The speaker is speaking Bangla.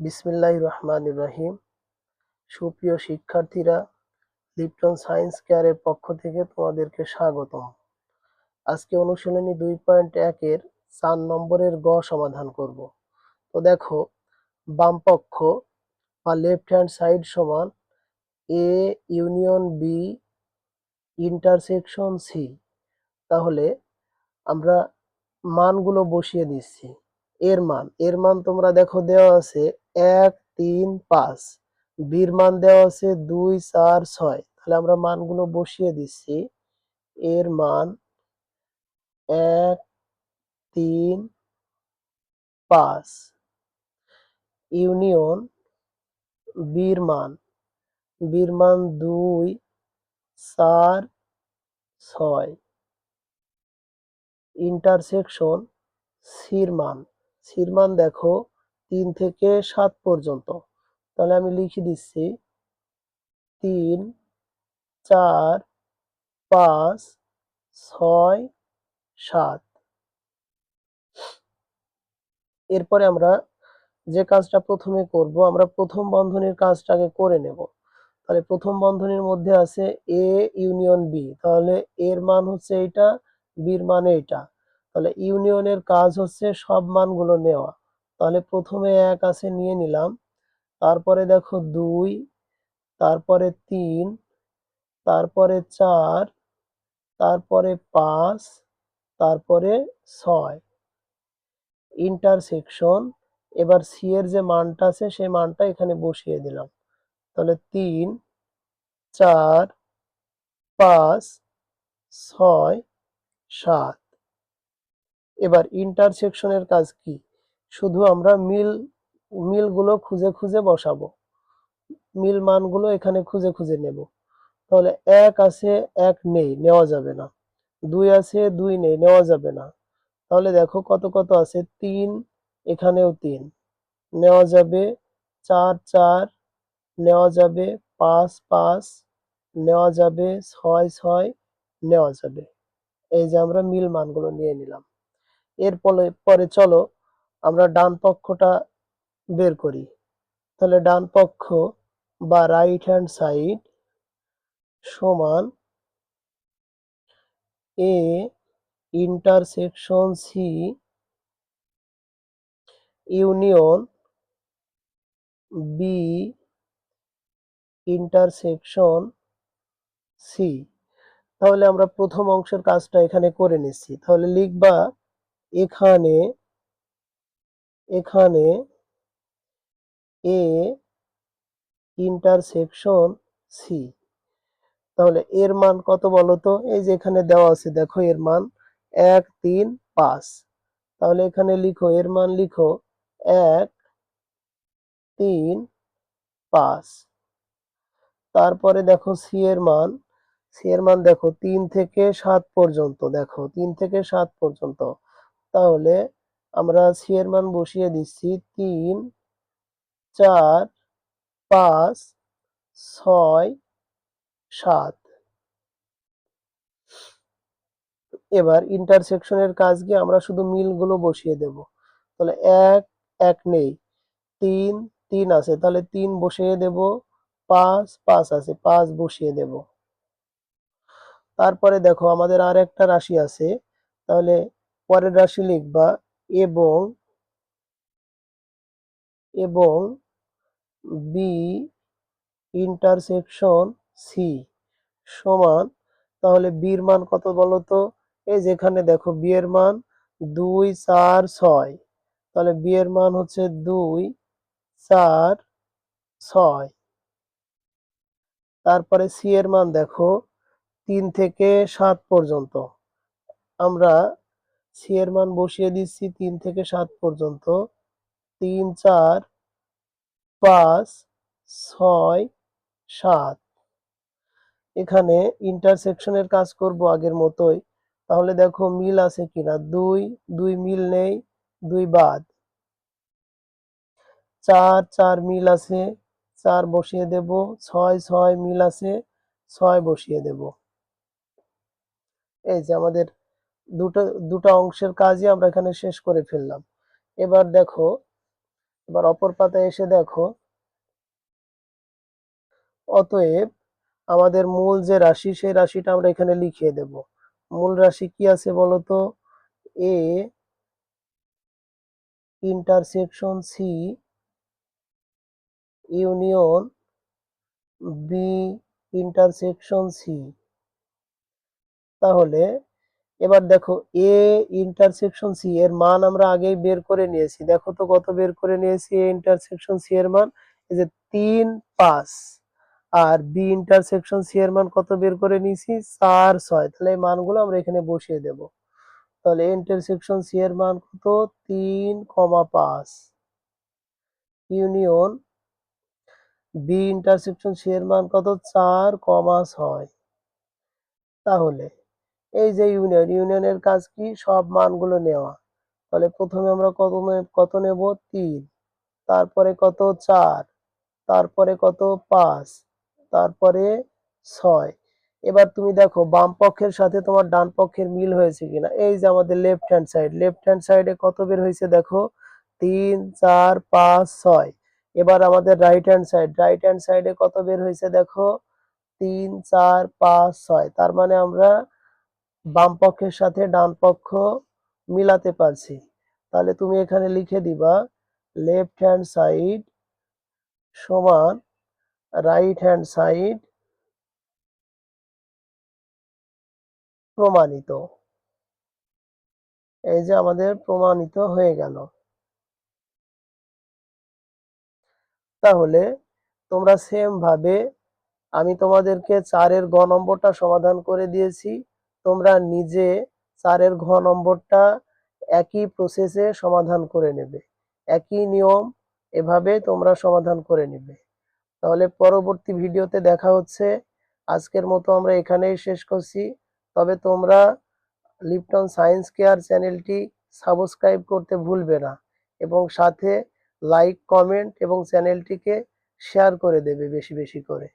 বিসমিল্লাহির রহমানির রহিম। সুপ্রিয় শিক্ষার্থীরা, লিপটন সায়েন্স কেয়ারের পক্ষ থেকে তোমাদেরকে স্বাগতম। আজকে অনুশীলনী 2.1 এর 4 নম্বরের গ সমাধান করব। তো দেখো, বাম পক্ষ বা লেফট হ্যান্ড সাইড সমান A union B intersection C. তাহলে আমরা মানগুলো বসিয়ে দিচ্ছি। এর মান তোমরা দেখো দেওয়া আছে 1, 3, 5। বির মান দেওয়া আছে 2, 4, 6। তাহলে আমরা মানগুলো বসিয়ে দিচ্ছি। এর মান 1, 3, 5 ইউনিয়ন বির মান 2, 4, 6 ইন্টারসেকশন সির মান দেখো 3 থেকে 7 পর্যন্ত। তাহলে আমি লিখে দিচ্ছি 3, 4, 5, 6, 7। এরপরে আমরা যে কাজটা প্রথমে করব, আমরা প্রথম বন্ধনীর কাজটাকে করে নেব। তাহলে প্রথম বন্ধনীর মধ্যে আছে এ ইউনিয়ন বি। তাহলে এর মান হচ্ছে এইটা, বির মান এইটা। তাহলে ইউনিয়নের কাজ হচ্ছে সব মানগুলো নেওয়া। তাহলে প্রথমে 1 আছে, নিয়ে নিলাম। তারপরে দেখো 2, তারপরে 3, তারপরে 4, তারপরে 5, তারপরে 6 ইন্টারসেকশন। এবার সি এর যে মানটা আছে সেই মানটা এখানে বসিয়ে দিলাম। তাহলে 3, 4, 5, 6, 7। এবার ইন্টারসেকশনের কাজ কি? শুধু আমরা মিলগুলো খুঁজে খুঁজে বসাবো, মিল মানগুলো এখানে খুঁজে খুঁজে নেব। তাহলে 1 আছে, 1 নেই, নেওয়া যাবে না। 2 আছে, 2 নেই, নেওয়া যাবে না। তাহলে দেখো কত কত আছে, 3, এখানেও 3 নেওয়া যাবে, 4, 4 নেওয়া যাবে, 5, 5 নেওয়া যাবে, 6, 6 নেওয়া যাবে। এই যে আমরা মিল মানগুলো নিয়ে নিলাম। পরে চলো আমরা ডান পক্ষটা বের করি। তাহলে ডান পক্ষ বা রাইট হ্যান্ড সাইড সমান A intersection C union B intersection C. তাহলে আমরা প্রথম অংশের কাজটা এখানে করে নিচ্ছি। তাহলে লিখবা এখানে এ ইন্টারসেকশন সি। তাহলে এর মান কত বলতো? এই যে এখানে দেওয়া আছে, দেখো এর মান 1, 3, 5। তাহলে এখানে লিখো, এর মান লিখো 1, 3, 5। তারপরে দেখো সি এর মান দেখো 3 থেকে 7 পর্যন্ত। দেখো 3 থেকে 7 পর্যন্ত। তাহলে আমরা সি এর মান বসিয়ে দিচ্ছি 3, 4, 5, 6, 7। এবার ইন্টারসেকশনের কাজ কি? আমরা শুধু মিলগুলো বসিয়ে দেব। তাহলে 1, 1 নেই, 3, 3 আছে, তাহলে 3 বসিয়ে দেব। 5, 5 আছে, 5 বসিয়ে দেব। তারপরে দেখো আমাদের আর একটা রাশি আছে। তাহলে পরের রাশি লিখবা এবং বি ইন্টারসেকশন সি সমান। তাহলে বির মান কত বলতো? এই যেখানে দেখো বি এর মান 2, 4, 6। তাহলে বি এর মান হচ্ছে 2, 4, 6। তারপরে সি এর মান দেখো 3 থেকে 7 পর্যন্ত। আমরা সি এর মান বসিয়ে দিচ্ছি 3 থেকে 7 পর্যন্ত। 3, 4, 5, 6, 7। এখানে ইন্টারসেকশনের কাজ করব আগের মতোই। তাহলে দেখো মিল আছে কিনা, 2 মিল নেই, 2 বাদ। 4, 4 মিল আছে, 4 বসিয়ে দেব। 6, 6 মিল আছে, 6 বসিয়ে দেব। এই যে আমাদের দুটো অংশের কাজই আমরা এখানে শেষ করে ফেললাম। এবার দেখো এবার অপর পাতায় এসে দেখো, অতএব আমাদের মূল যে রাশি সেই রাশিটা আমরা এখানে লিখিয়ে দেব। মূল রাশি কি আছে বলতো? A intersection C union B intersection C. তাহলে এবার দেখো, এ ইন্টারসেকশন সি এর মান আমরা আগেই বের করে নিয়েছি। দেখো তো কত বের করে নিয়েছি এ ইন্টারসেকশন সি এর মান? এই যে 3, 5। আর বি ইন্টারসেকশন সি এর মান কত বের করে নিয়েছি? 4, 6। তাহলে এই মানগুলো আমরা এখানে বসিয়ে দেব। তাহলে এ ইন্টারসেকশন সি এর মান কত? 3,5 ইউনিয়ন বি ইন্টারসেকশন সি এর মান কত? 4,6। তাহলে এই যে ইউনিয়নের কাজ কি? সব মানগুলো নেওয়া। তাহলে প্রথমে আমরা কত নেব? 3, তারপরে কত? 4, তারপরে কত? 5, তারপরে 6। এবার তুমি দেখো বাম পক্ষের সাথে তোমার ডান পক্ষের মিল হয়েছে কিনা। এই যে আমাদের লেফট হ্যান্ড সাইডে কত বের হয়েছে দেখো? 3, 4, 5, 6। এবার আমাদের রাইট হ্যান্ড সাইডে কত বের হয়েছে দেখো? 3, 4, 5, 6। তার মানে আমরা বাম পক্ষের সাথে ডান পক্ষ মিলাতে পারছি। তাহলে তুমি এখানে লিখে দিবা লেফট হ্যান্ড সাইড সমান রাইট হ্যান্ড সাইড প্রমাণিত। এই যে আমাদের প্রমাণিত হয়ে গেল। তাহলে তোমরা সেম ভাবে, আমি তোমাদেরকে 4 এর গ নম্বরটা সমাধান করে দিয়েছি। তোমরা নিজে 4 এর ঘ নম্বরটা একই প্রসেসে সমাধান করে নেবে। একই নিয়ম, এভাবে তোমরা সমাধান করে নেবে। তাহলে পরবর্তী ভিডিওতে দেখা হচ্ছে। আজকের মতো আমরা এখানেই শেষ করছি। তবে তোমরা লিপটন সায়েন্স কেয়ার চ্যানেলটি সাবস্ক্রাইব করতে ভুলবে না, এবং সাথে লাইক, কমেন্ট এবং চ্যানেলটিকে শেয়ার করে দেবে বেশি বেশি করে।